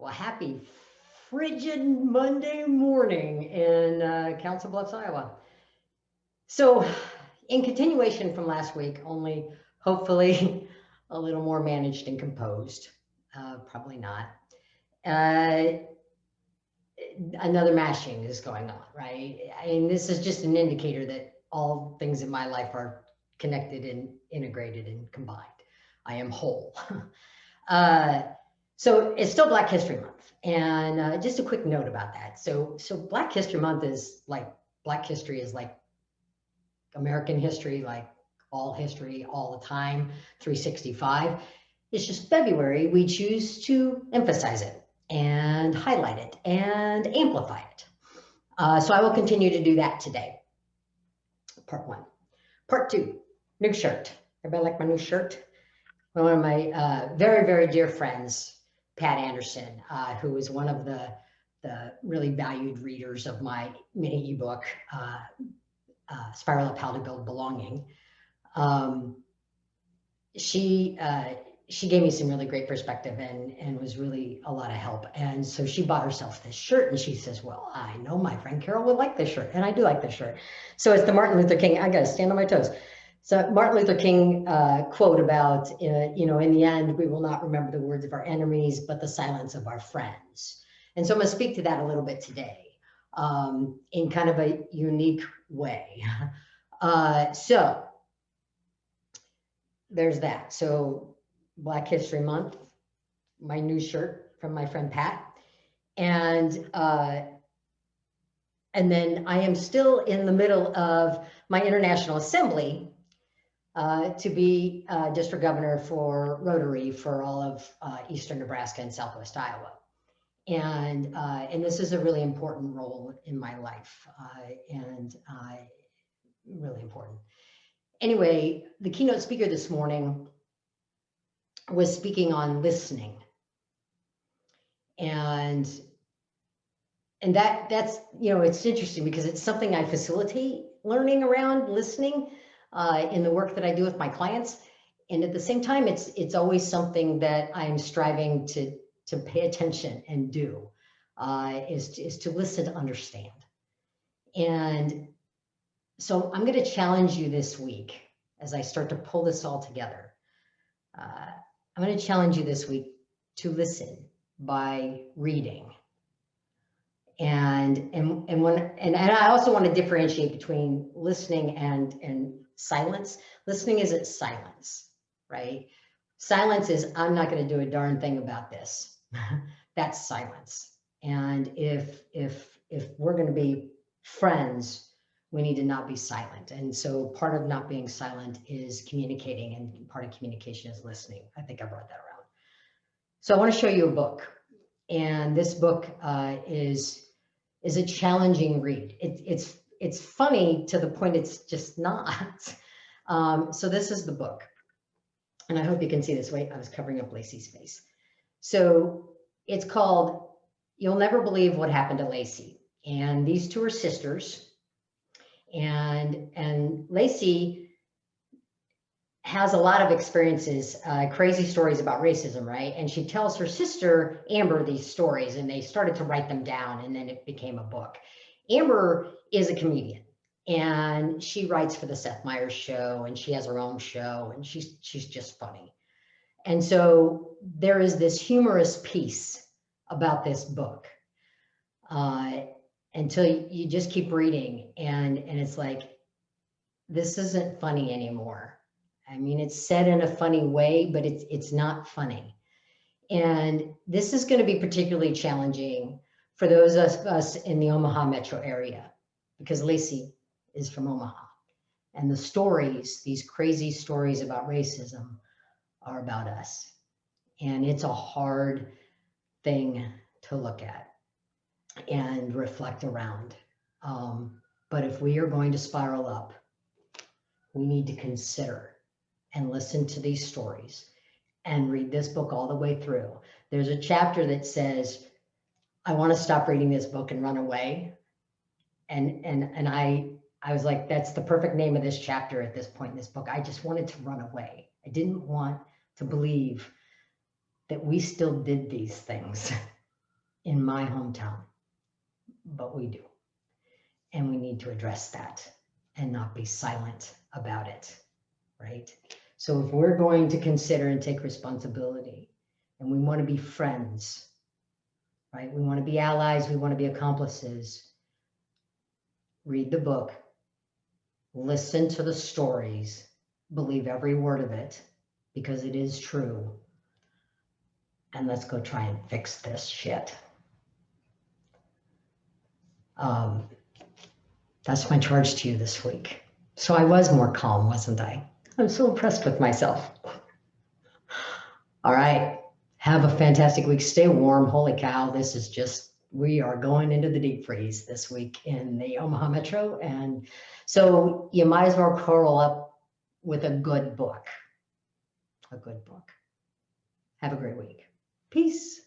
Well, happy frigid Monday morning in Council Bluffs, Iowa. So, in continuation from last week, only hopefully a little more managed and composed. Probably not. Uh, Another mashing is going on, right? I mean, this is just an indicator that all things in my life are connected and integrated and combined. I am whole. Uh, so it's still Black History Month, and just a quick note about that. So Black History Month is like Black history is like American history, like all history, all the time, 365. It's just February. We choose to emphasize it and highlight it and amplify it. So I will continue to do that today. Part one. Part two. New shirt. Everybody like my new shirt? One of my very, very dear friends, Pat Anderson, who was one of the really valued readers of my mini ebook, Spiral Up How to Build Belonging. She gave me some really great perspective and was really a lot of help. And so she bought herself this shirt and she says, well, I know my friend Carol would like this shirt. And I do like this shirt. So it's the Martin Luther King, I gotta stand on my toes. So Martin Luther King quote about, in the end, we will not remember the words of our enemies, but the silence of our friends. And so I'm gonna speak to that a little bit today in kind of a unique way. So there's that. So Black History Month, my new shirt from my friend Pat. And then I am still in the middle of my International Assembly to be district governor for Rotary for all of Eastern Nebraska and Southwest Iowa. And this is a really important role in my life and really important. Anyway, the keynote speaker this morning was speaking on listening. And that's, it's interesting because it's something I facilitate learning around listening in the work that I do with my clients. And at the same time, it's always something that I'm striving to pay attention and do, is to listen to understand. And so I'm going to challenge you this week as I start to pull this all together. I'm going to challenge you this week to listen by reading. And I also want to differentiate between listening and silence. Listening isn't silence, right? Silence is, I'm not going to do a darn thing about this. That's silence. And if we're going to be friends, we need to not be silent. And so part of not being silent is communicating, and part of communication is listening. I think I brought that around. So I want to show you a book. And this book is a challenging read. It's funny to the point it's just not. So this is the book. And I hope you can see this. Wait, I was covering up Lacey's face. So it's called You'll Never Believe What Happened to Lacey. And these two are sisters. And Lacey has a lot of experiences, crazy stories about racism, right? And she tells her sister, Amber, these stories, and they started to write them down, and then it became a book. Amber is a comedian, and she writes for the Seth Meyers show, and she has her own show, and she's just funny. And so there is this humorous piece about this book until you just keep reading, and it's like, this isn't funny anymore. I mean, it's said in a funny way, but it's not funny. And this is going to be particularly challenging for those of us in the Omaha metro area, because Lacey is from Omaha. And the stories, these crazy stories about racism, are about us. And it's a hard thing to look at and reflect around. But if we are going to spiral up, we need to consider and listen to these stories and read this book all the way through. There's a chapter that says, I want to stop reading this book and run away. And I was like, that's the perfect name of this chapter at this point in this book. I just wanted to run away. I didn't want to believe that we still did these things. in my hometown, but we do. And we need to address that and not be silent about it, right? So if we're going to consider and take responsibility and we want to be friends, right? We want to be allies, we want to be accomplices. Read the book, listen to the stories, believe every word of it because it is true. And let's go try and fix this shit. That's my charge to you this week. So I was more calm, wasn't I? I'm so impressed with myself. All right. Have a fantastic week. Stay warm. Holy cow. This is just, we are going into the deep freeze this week in the Omaha Metro. And so you might as well curl up with a good book. A good book. Have a great week. Peace.